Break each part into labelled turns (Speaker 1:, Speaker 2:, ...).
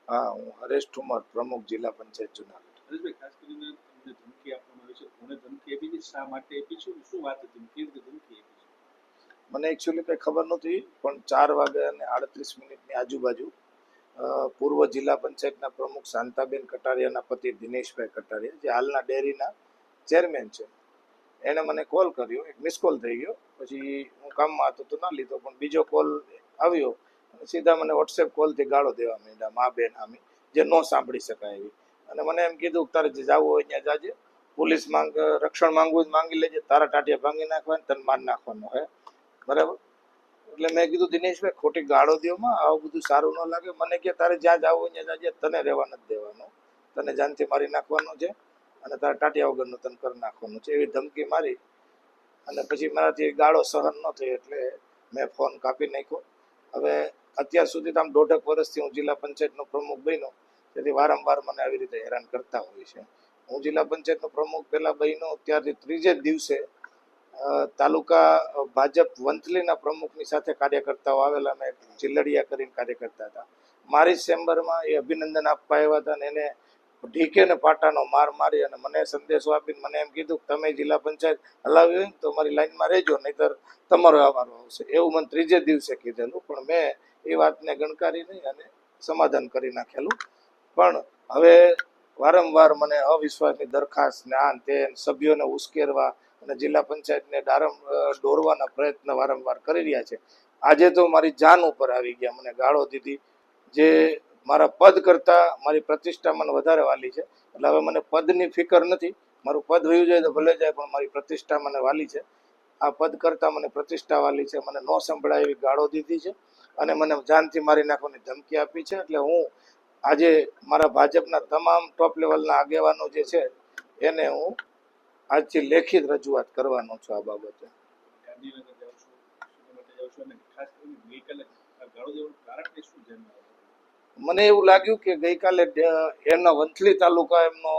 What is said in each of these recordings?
Speaker 1: હા, હું હરેશ ઠુમર, પ્રમુખ જિલ્લા પંચાયત જુનાગઢ.
Speaker 2: હરેશભાઈ, ખાસ કરીને તમને ધમકી આપવામાં આવી છે, કોને ધમકી આપી છે, શા માટે આપી છે, શું વાત હતી, કેવી રીતે ધમકી આપી છે?
Speaker 1: મને એકચ્યુઅલી કંઈ ખબર નહોતી, પણ 4:38 આજુબાજુ પૂર્વ જિલ્લા પંચાયતના પ્રમુખ શાંતાબેન કટારિયાના પતિ દિનેશભાઈ કટારિયા, જે હાલના ડેરીના ચેરમેન છે, એણે મને કોલ કર્યો. એક મિસ કોલ થઈ ગયો. પછી હું કામમાં હતો તો ના લીધો, પણ બીજો કોલ આવ્યો અને સીધા મને વોટ્સએપ કોલથી ગાળો દેવા માંડ્યા, મા બેન આમી, જે ન સાંભળી શકાય એવી. અને મને એમ કીધું કે તારે જે જવું હોય ત્યાં જાજે, પોલીસ રક્ષણ માંગવું માંગી લેજે, તારા ટાટિયા ભાંગી નાખવાને, તને માર નાખવાનો હે, બરાબર. એટલે મેં કીધું દિનેશભાઈ, ખોટી ગાળો દેવામાં આવું બધું સારું ન લાગે. મને કે તારે જ્યાં જવું હોય ત્યાં જાજે, તને રહેવા નથી દેવાનો, તને જાનથી મારી નાખવાનો છે અને તારા ટાટિયા વગરનું તને કરી નાખવાનું છે, એવી ધમકી મારી. અને પછી મારાથી ગાળો સહન ન થઈ એટલે મેં ફોન કાપી નાખ્યો. હવે અત્યાર સુધી તો આમ 1.5 વર્ષથી હું જિલ્લા પંચાયતનો પ્રમુખ બન્યો, તેથી વારંવાર મને આવી રીતે હેરાન કરતા હોય છે. હું જિલ્લા પંચાયતનો પ્રમુખ પહેલાં બન્યો ત્યારથી ત્રીજે જ દિવસે તાલુકા ભાજપ વંથલીના પ્રમુખની સાથે કાર્યકર્તાઓ આવેલા, મેં ચિલ્લડિયા કરીને કાર્યકર્તા હતા. મારી ચેમ્બરમાં એ અભિનંદન આપવા આવ્યા હતા અને એને ઢીકે ને પાટાનો માર મારી અને મને સંદેશો આપીને મને એમ કીધું કે તમે જિલ્લા પંચાયત હલાવી હોય ને તો મારી લાઈનમાં રહેજો, નહીંતર તમારો વારો આવશે, એવું મને ત્રીજે દિવસે કીધેલું. પણ મેં એ વાતને ગણકારી નહીં અને સમાધાન કરી નાખેલું. પણ હવે વારંવાર મને અવિશ્વાસની દરખાસ્ત ને આ તે સભ્યોને ઉશ્કેરવા અને જિલ્લા પંચાયતને દોરવાના પ્રયત્ન વારંવાર કરી રહ્યા છે. આજે તો મારી જાન ઉપર આવી ગયા, મને ગાળો દીધી, જે મારા પદ કરતાં મારી પ્રતિષ્ઠા મને વધારે વાલી છે. એટલે હવે મને પદની ફિકર નથી, મારું પદ વયું જાય તો ભલે જાય, પણ મારી પ્રતિષ્ઠા મને વાલી છે. આ પદ કરતાં મને પ્રતિષ્ઠા વાલી છે. મને ન સંભળાય એવી ગાળો દીધી છે અને મને જાનથી મારી નાખવાની ધમકી આપી છે. એટલે હું આજે મારા ભાજપના તમામ ટોપ લેવલના આગેવાનો જે છે એને હું આજથી લેખિત રજૂઆત કરવાનો છું આ બાબતે.
Speaker 2: ગાંધીનગર જાઓ છો, શું માટે જાઓ છો, અને ખાસ કરીને ગઈકાલે ગાળો દેવાનું કારણ કે શું ધ્યાનમાં આવ્યું?
Speaker 1: મને એવું લાગ્યું કે ગઈકાલે એમના વંથલી તાલુકા એમનો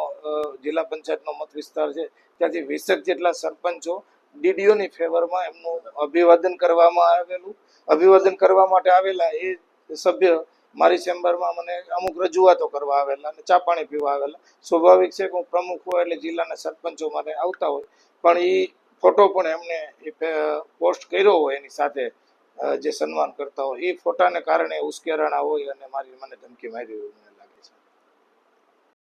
Speaker 1: જિલ્લા પંચાયતનો મત વિસ્તાર છે, ત્યાંથી 20 જેટલા સરપંચો ડીડીઓની ફેવરમાં એમનું અભિવાદન કરવામાં આવેલું. અભિવાદન કરવા માટે આવેલા એ સભ્ય મારી ચેમ્બરમાં મને અમુક રજૂઆતો કરવા આવેલા અને ચા પાણી પીવા આવેલા. સ્વાભાવિક છે કે હું પ્રમુખ હોય એટલે જિલ્લાના સરપંચો માટે આવતા હોય, પણ એ ફોટો પણ એમને પોસ્ટ કર્યો હોય એની સાથે જે સન્માન કરતા હોય, એ ફોટાને કારણે ઉશ્કેરણા હોય અને મને ધમકી મારી હોય.